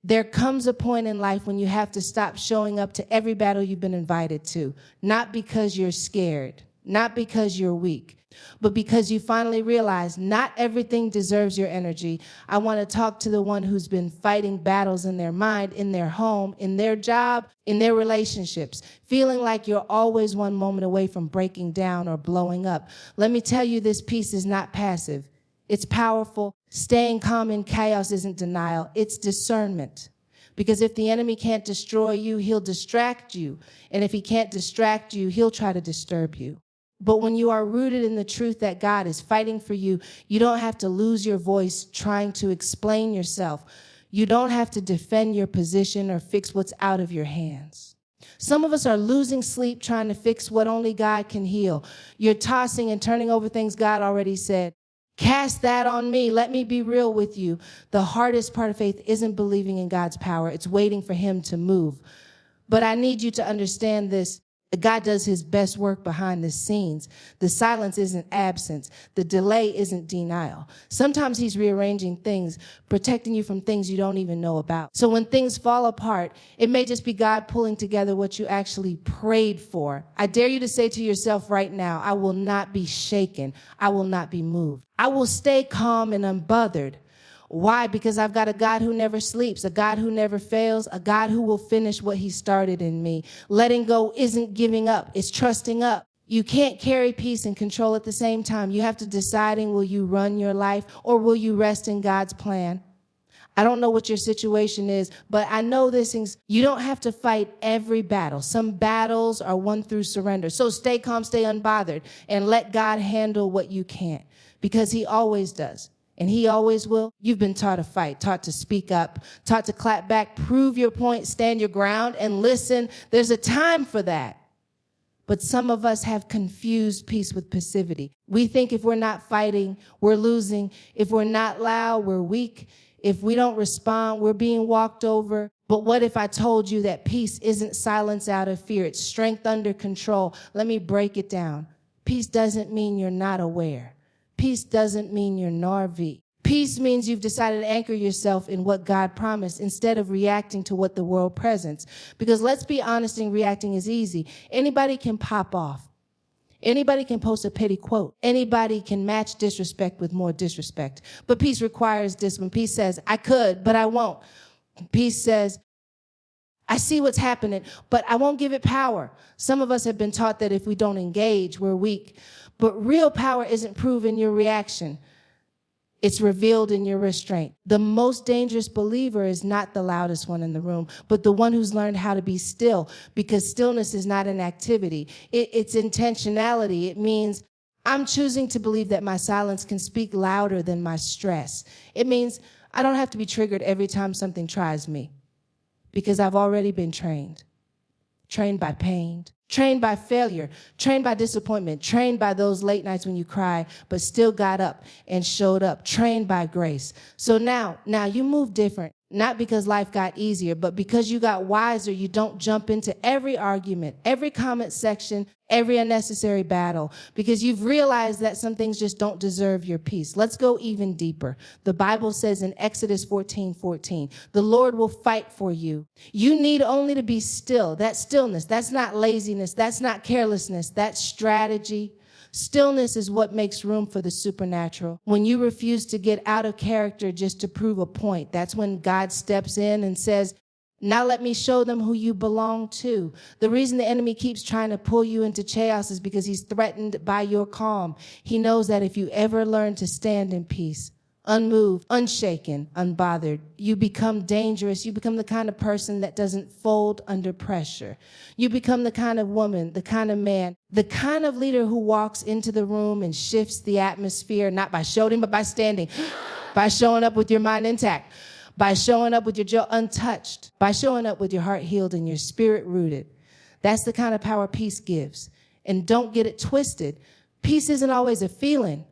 There comes a point in life when you have to stop showing up to every battle you've been invited to, not because you're scared, not because you're weak, but because you finally realize not everything deserves your energy. I want to talk to the one who's been fighting battles in their mind, in their home, in their job, in their relationships, feeling like you're always one moment away from breaking down or blowing up. Let me tell you, this peace is not passive. It's powerful. Staying calm in chaos isn't denial. It's discernment. Because if the enemy can't destroy you, he'll distract you. And if he can't distract you, he'll try to disturb you. But when you are rooted in the truth that God is fighting for you, you don't have to lose your voice trying to explain yourself. You don't have to defend your position or fix what's out of your hands. Some of us are losing sleep trying to fix what only God can heal. You're tossing and turning over things God already said. Cast that on me. Let me be real with you. The hardest part of faith isn't believing in God's power. It's waiting for him to move. But I need you to understand this. God does his best work behind the scenes. The silence isn't absence. The delay isn't denial. Sometimes he's rearranging things, protecting you from things you don't even know about. So when things fall apart, it may just be God pulling together what you actually prayed for. I dare you to say to yourself right now, I will not be shaken. I will not be moved. I will stay calm and unbothered. Why? Because I've got a God who never sleeps, a God who never fails, a God who will finish what he started in me. Letting go isn't giving up. It's trusting up. You can't carry peace and control at the same time. You have to decide, will you run your life or will you rest in God's plan? I don't know what your situation is, but I know this things. You don't have to fight every battle. Some battles are won through surrender. So stay calm, stay unbothered, and let God handle what you can't, because he always does. And he always will. You've been taught to fight, taught to speak up, taught to clap back, prove your point, stand your ground, and listen. There's a time for that. But some of us have confused peace with passivity. We think if we're not fighting, we're losing. If we're not loud, we're weak. If we don't respond, we're being walked over. But what if I told you that peace isn't silence out of fear? It's strength under control. Let me break it down. Peace doesn't mean you're not aware. Peace doesn't mean you're Narvi. Peace means you've decided to anchor yourself in what God promised instead of reacting to what the world presents. Because let's be honest, and reacting is easy. Anybody can pop off. Anybody can post a petty quote. Anybody can match disrespect with more disrespect. But peace requires discipline. Peace says, I could, but I won't. Peace says, I see what's happening, but I won't give it power. Some of us have been taught that if we don't engage, we're weak. But real power isn't proven in your reaction. It's revealed in your restraint. The most dangerous believer is not the loudest one in the room, but the one who's learned how to be still, because stillness is not an activity. It's intentionality. It means I'm choosing to believe that my silence can speak louder than my stress. It means I don't have to be triggered every time something tries me, because I've already been trained by pain, trained by failure, trained by disappointment, trained by those late nights when you cry, but still got up and showed up, trained by grace. So now you move different, not because life got easier, but because you got wiser. You don't jump into every argument, every comment section, every unnecessary battle, because you've realized that some things just don't deserve your peace. Let's go even deeper. The Bible says in Exodus 14:14, the Lord will fight for you. You need only to be still. That stillness, that's not laziness. That's not carelessness. That's strategy. Stillness is what makes room for the supernatural. When you refuse to get out of character just to prove a point, that's when God steps in and says, now let me show them who you belong to. The reason the enemy keeps trying to pull you into chaos is because he's threatened by your calm. He knows that if you ever learn to stand in peace, unmoved, unshaken, unbothered, you become dangerous. You become the kind of person that doesn't fold under pressure. You become the kind of woman, the kind of man, the kind of leader who walks into the room and shifts the atmosphere, not by shouting, but by standing, by showing up with your mind intact, by showing up with your jaw untouched, by showing up with your heart healed and your spirit rooted. That's the kind of power peace gives. And don't get it twisted. Peace isn't always a feeling.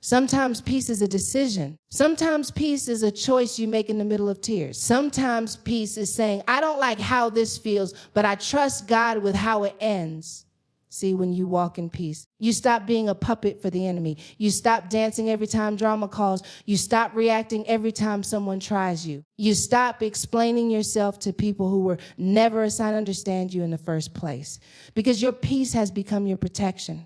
Sometimes peace is a decision. Sometimes peace is a choice you make in the middle of tears. Sometimes peace is saying, I don't like how this feels, but I trust God with how it ends. See, when you walk in peace, you stop being a puppet for the enemy. You stop dancing every time drama calls. You stop reacting every time someone tries you. You stop explaining yourself to people who were never assigned to understand you in the first place, because your peace has become your protection.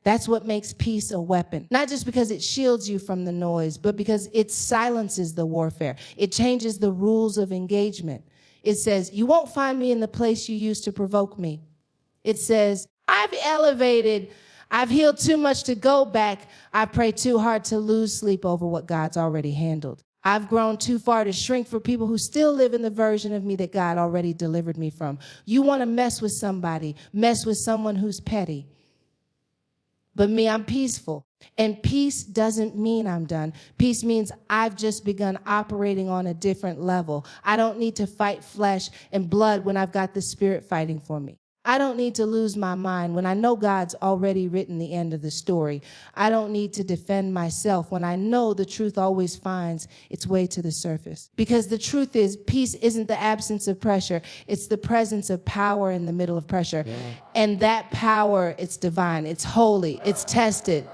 That's what makes peace a weapon. Not just because it shields you from the noise, but because it silences the warfare. It changes the rules of engagement. It says, you won't find me in the place you used to provoke me. It says, I've elevated. I've healed too much to go back. I pray too hard to lose sleep over what God's already handled. I've grown too far to shrink for people who still live in the version of me that God already delivered me from. You want to mess with somebody, mess with someone who's petty. But me, I'm peaceful. And peace doesn't mean I'm done. Peace means I've just begun operating on a different level. I don't need to fight flesh and blood when I've got the Spirit fighting for me. I don't need to lose my mind when I know God's already written the end of the story. I don't need to defend myself when I know the truth always finds its way to the surface. Because the truth is, peace isn't the absence of pressure. It's the presence of power in the middle of pressure. Yeah. And that power, it's divine, it's holy, it's tested.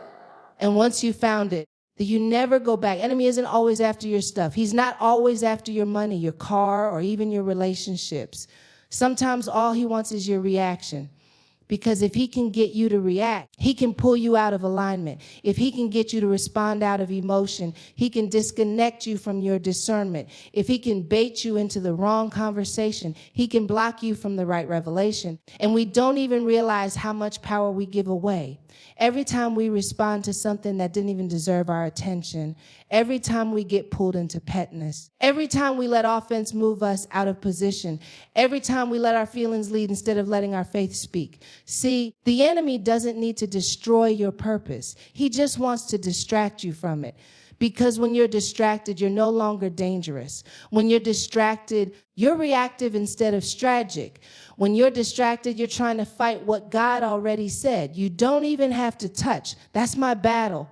And once you found it, you never go back. Enemy isn't always after your stuff. He's not always after your money, your car, or even your relationships. Sometimes all he wants is your reaction. Because if he can get you to react, he can pull you out of alignment. If he can get you to respond out of emotion, he can disconnect you from your discernment. If he can bait you into the wrong conversation, he can block you from the right revelation. And we don't even realize how much power we give away. Every time we respond to something that didn't even deserve our attention, every time we get pulled into petness, every time we let offense move us out of position, every time we let our feelings lead instead of letting our faith speak. See, the enemy doesn't need to destroy your purpose. He just wants to distract you from it. Because when you're distracted, you're no longer dangerous. When you're distracted, you're reactive instead of strategic. When you're distracted, you're trying to fight what God already said. You don't even have to touch. That's my battle.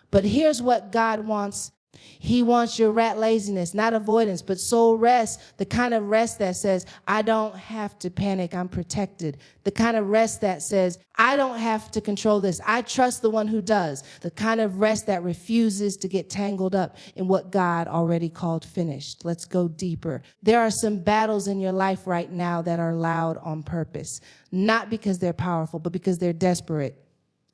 But here's what God wants. He wants your rat laziness, not avoidance, but soul rest, the kind of rest that says, I don't have to panic, I'm protected. The kind of rest that says, I don't have to control this, I trust the one who does. The kind of rest that refuses to get tangled up in what God already called finished. Let's go deeper. There are some battles in your life right now that are loud on purpose, not because they're powerful, but because they're desperate.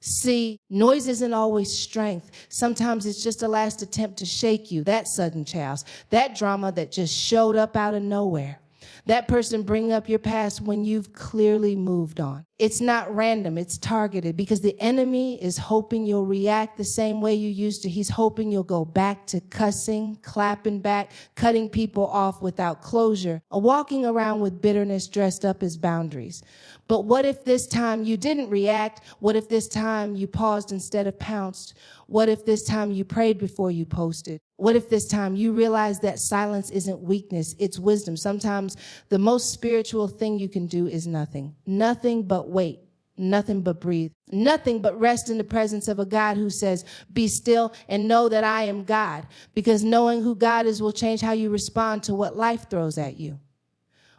See, noise isn't always strength. Sometimes it's just a last attempt to shake you. That sudden chaos, that drama that just showed up out of nowhere. That person bringing up your past when you've clearly moved on. It's not random, it's targeted, because the enemy is hoping you'll react the same way you used to. He's hoping you'll go back to cussing, clapping back, cutting people off without closure, or walking around with bitterness dressed up as boundaries. But what if this time you didn't react? What if this time you paused instead of pounced? What if this time you prayed before you posted? What if this time you realized that silence isn't weakness, it's wisdom? Sometimes the most spiritual thing you can do is nothing. Nothing but wait. Nothing but breathe. Nothing but rest in the presence of a God who says, be still and know that I am God. Because knowing who God is will change how you respond to what life throws at you.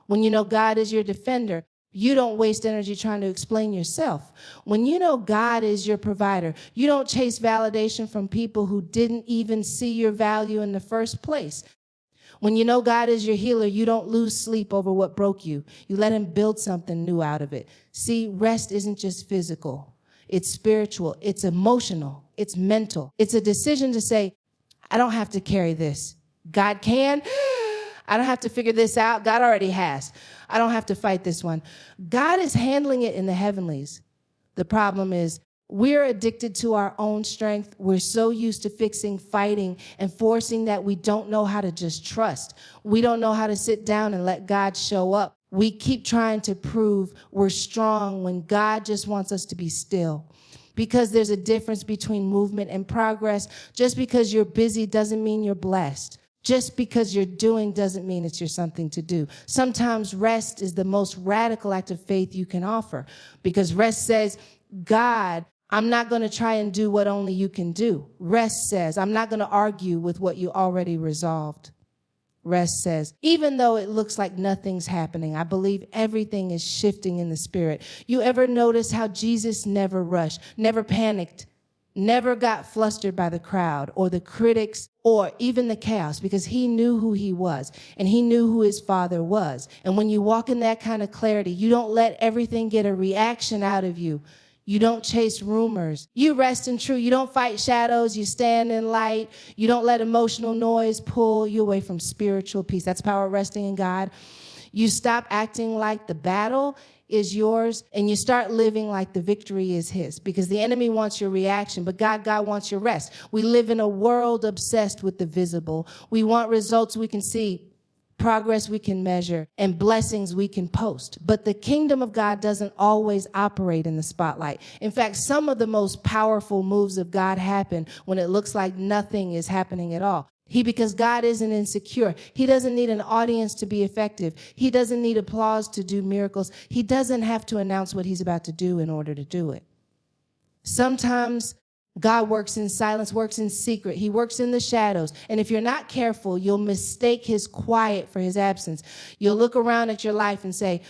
When you know God is your defender, you don't waste energy trying to explain yourself. When you know God is your provider, you don't chase validation from people who didn't even see your value in the first place. When you know God is your healer, you don't lose sleep over what broke you. You let him build something new out of it. See, rest isn't just physical. It's spiritual. It's emotional. It's mental. It's a decision to say, I don't have to carry this. God can. I don't have to figure this out. God already has. I don't have to fight this one. God is handling it in the heavenlies. The problem is we're addicted to our own strength. We're so used to fixing, fighting, and forcing that we don't know how to just trust. We don't know how to sit down and let God show up. We keep trying to prove we're strong when God just wants us to be still. Because there's a difference between movement and progress. Just because you're busy doesn't mean you're blessed. Just because you're doing doesn't mean it's your something to do. Sometimes rest is the most radical act of faith you can offer, because rest says, God, I'm not going to try and do what only you can do. Rest says, I'm not going to argue with what you already resolved. Rest says, even though it looks like nothing's happening, I believe everything is shifting in the spirit. You ever notice how Jesus never rushed, never panicked, never got flustered by the crowd or the critics or even the chaos, because he knew who he was and he knew who his Father was. And when you walk in that kind of clarity, you don't let everything get a reaction out of you. You don't chase rumors. You rest in truth. You don't fight shadows. You stand in light. You don't let emotional noise pull you away from spiritual peace. That's power resting in God. You stop acting like the battle is yours, and you start living like the victory is his, because the enemy wants your reaction, but God wants your rest. We live in a world obsessed with the visible. We want results we can see, progress we can measure, and blessings we can post. But the kingdom of God doesn't always operate in the spotlight. In fact, some of the most powerful moves of God happen when it looks like nothing is happening at all. Because God isn't insecure. He doesn't need an audience to be effective. He doesn't need applause to do miracles. He doesn't have to announce what he's about to do in order to do it. Sometimes God works in silence, works in secret. He works in the shadows. And if you're not careful, you'll mistake his quiet for his absence. You'll look around at your life and say,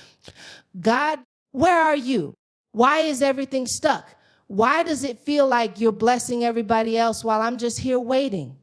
God, where are you? Why is everything stuck? Why does it feel like you're blessing everybody else while I'm just here waiting?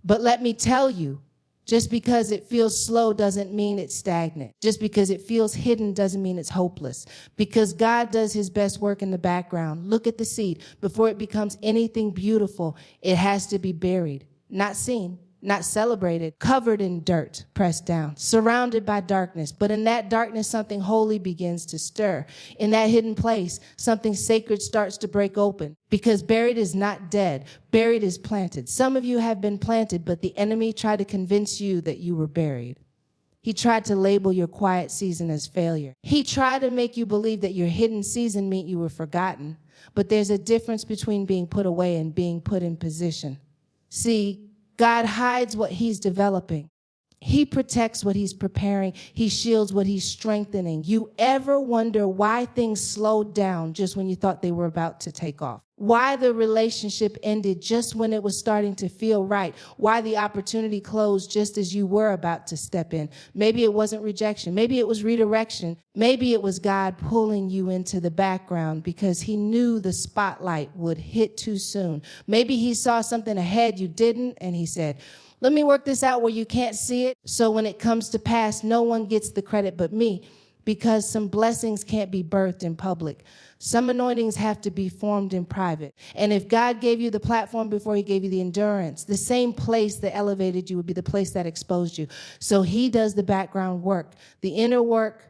But let me tell you, just because it feels slow doesn't mean it's stagnant. Just because it feels hidden doesn't mean it's hopeless. Because God does his best work in the background. Look at the seed. Before it becomes anything beautiful, it has to be buried, not seen, not celebrated, covered in dirt, pressed down, surrounded by darkness. But in that darkness, something holy begins to stir. In that hidden place, something sacred starts to break open. Because buried is not dead. Buried is planted. Some of you have been planted, but the enemy tried to convince you that you were buried. He tried to label your quiet season as failure. He tried to make you believe that your hidden season meant you were forgotten. But there's a difference between being put away and being put in position. See, God hides what he's developing. He protects what he's preparing. He shields what he's strengthening. You ever wonder why things slowed down just when you thought they were about to take off? Why the relationship ended just when it was starting to feel right? Why the opportunity closed just as you were about to step in? Maybe it wasn't rejection. Maybe it was redirection. Maybe it was God pulling you into the background because he knew the spotlight would hit too soon. Maybe he saw something ahead you didn't, and he said, let me work this out where you can't see it, so when it comes to pass, no one gets the credit but me, because some blessings can't be birthed in public. Some anointings have to be formed in private. And if God gave you the platform before he gave you the endurance, the same place that elevated you would be the place that exposed you. So he does the background work, the inner work,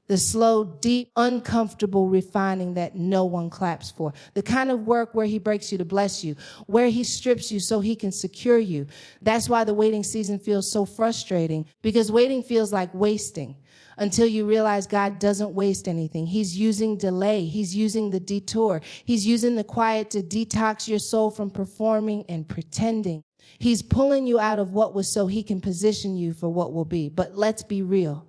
the slow, deep, uncomfortable refining that no one claps for. The kind of work where he breaks you to bless you, where he strips you so he can secure you. That's why the waiting season feels so frustrating, because waiting feels like wasting until you realize God doesn't waste anything. He's using delay. He's using the detour. He's using the quiet to detox your soul from performing and pretending. He's pulling you out of what was so he can position you for what will be. But let's be real.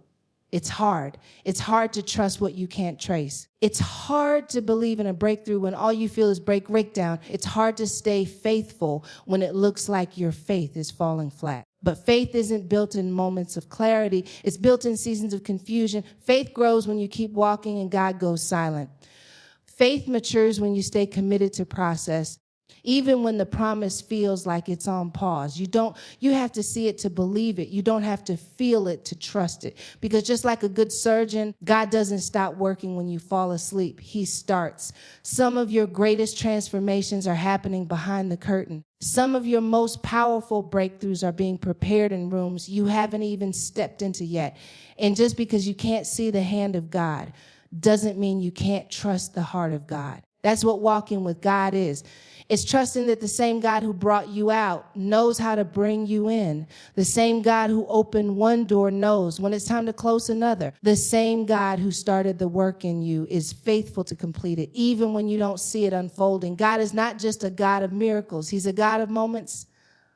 It's hard. It's hard to trust what you can't trace. It's hard to believe in a breakthrough when all you feel is breakdown. It's hard to stay faithful when it looks like your faith is falling flat. But faith isn't built in moments of clarity. It's built in seasons of confusion. Faith grows when you keep walking and God goes silent. Faith matures when you stay committed to process, even when the promise feels like it's on pause. You have to see it to believe it. You don't have to feel it to trust it. Because just like a good surgeon, God doesn't stop working when you fall asleep. He starts. Some of your greatest transformations are happening behind the curtain. Some of your most powerful breakthroughs are being prepared in rooms you haven't even stepped into yet. And just because you can't see the hand of God doesn't mean you can't trust the heart of God. That's what walking with God is. It's trusting that the same God who brought you out knows how to bring you in. The same God who opened one door knows when it's time to close another. The same God who started the work in you is faithful to complete it, even when you don't see it unfolding. God is not just a God of miracles. He's a God of moments.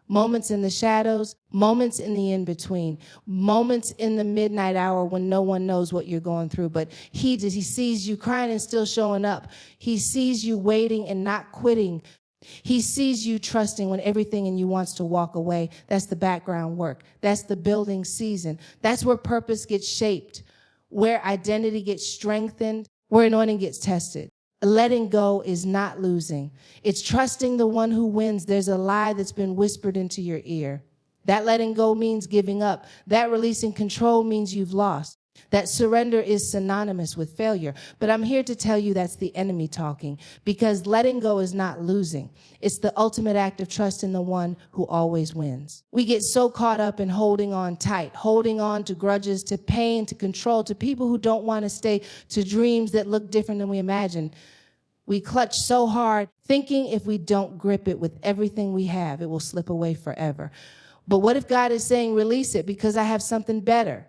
Moments in the shadows, moments in the in-between, moments in the midnight hour when no one knows what you're going through. But he sees you crying and still showing up. He sees you waiting and not quitting. He sees you trusting when everything in you wants to walk away. That's the background work. That's the building season. That's where purpose gets shaped, where identity gets strengthened, where anointing gets tested. Letting go is not losing. It's trusting the one who wins. There's a lie that's been whispered into your ear. That letting go means giving up. That releasing control means you've lost. That surrender is synonymous with failure. But I'm here to tell you that's the enemy talking, because letting go is not losing. It's the ultimate act of trust in the one who always wins. We get so caught up in holding on tight, holding on to grudges, to pain, to control, to people who don't want to stay, to dreams that look different than we imagined. We clutch so hard, thinking if we don't grip it with everything we have, it will slip away forever. But what if God is saying, release it because I have something better?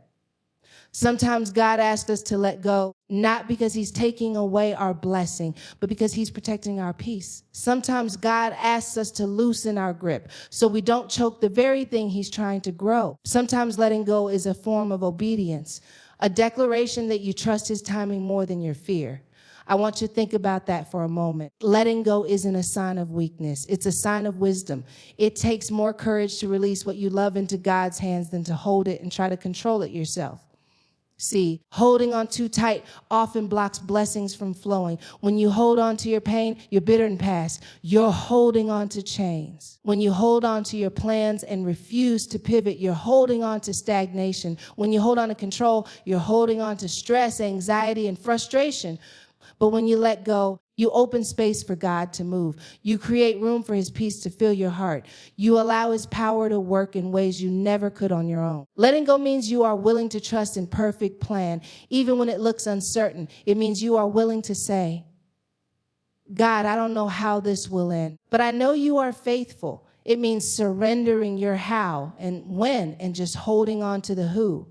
Sometimes God asks us to let go, not because he's taking away our blessing, but because he's protecting our peace. Sometimes God asks us to loosen our grip so we don't choke the very thing he's trying to grow. Sometimes letting go is a form of obedience, a declaration that you trust his timing more than your fear. I want you to think about that for a moment. Letting go isn't a sign of weakness. It's a sign of wisdom. It takes more courage to release what you love into God's hands than to hold it and try to control it yourself. See, holding on too tight often blocks blessings from flowing. When you hold on to your pain, you're bitter and past. You're holding on to chains. When you hold on to your plans and refuse to pivot, you're holding on to stagnation. When you hold on to control, you're holding on to stress, anxiety, and frustration. But when you let go, you open space for God to move. You create room for his peace to fill your heart. You allow his power to work in ways you never could on your own. Letting go means you are willing to trust in perfect plan, even when it looks uncertain. It means you are willing to say, God, I don't know how this will end, but I know you are faithful. It means surrendering your how and when and just holding on to the who,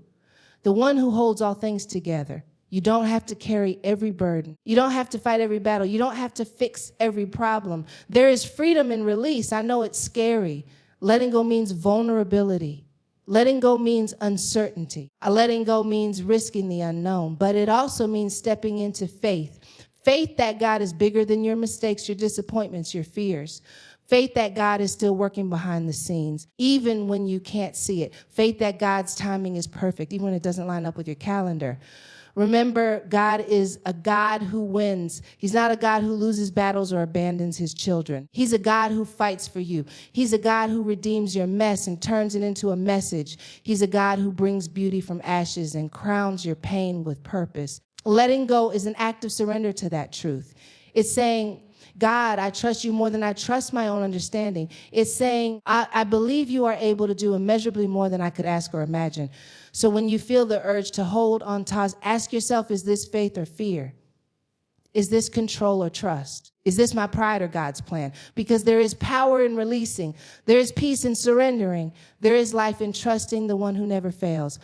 the one who holds all things together. You don't have to carry every burden. You don't have to fight every battle. You don't have to fix every problem. There is freedom in release. I know it's scary. Letting go means vulnerability. Letting go means uncertainty. Letting go means risking the unknown, but it also means stepping into faith. Faith that God is bigger than your mistakes, your disappointments, your fears. Faith that God is still working behind the scenes, even when you can't see it. Faith that God's timing is perfect, even when it doesn't line up with your calendar. Remember, God is a God who wins. He's not a God who loses battles or abandons his children. He's a God who fights for you. He's a God who redeems your mess and turns it into a message. He's a God who brings beauty from ashes and crowns your pain with purpose. Letting go is an act of surrender to that truth. It's saying, God, I trust you more than I trust my own understanding. It's saying, I believe you are able to do immeasurably more than I could ask or imagine. So when you feel the urge to hold on to, ask yourself, is this faith or fear? Is this control or trust? Is this my pride or God's plan? Because there is power in releasing. There is peace in surrendering. There is life in trusting the one who never fails.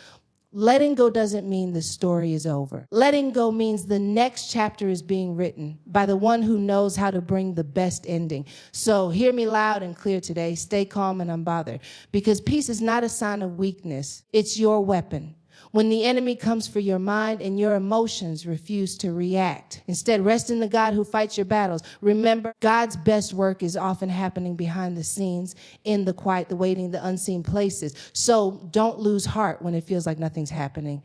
Letting go doesn't mean the story is over. Letting go means the next chapter is being written by the one who knows how to bring the best ending. So hear me loud and clear today. Stay calm and unbothered, because peace is not a sign of weakness. It's your weapon. When the enemy comes for your mind and your emotions refuse to react, instead rest in the God who fights your battles. Remember, God's best work is often happening behind the scenes, in the quiet, the waiting, the unseen places. So don't lose heart when it feels like nothing's happening.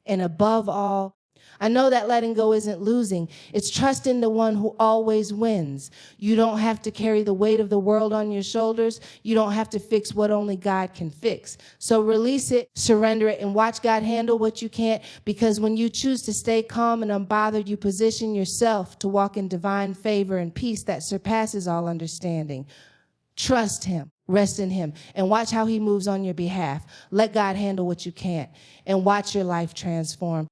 And above all, I know that letting go isn't losing. It's trusting the one who always wins. You don't have to carry the weight of the world on your shoulders. You don't have to fix what only God can fix. So release it, surrender it, and watch God handle what you can't, because when you choose to stay calm and unbothered, you position yourself to walk in divine favor and peace that surpasses all understanding. Trust him, rest in him, and watch how he moves on your behalf. Let God handle what you can't, and watch your life transform.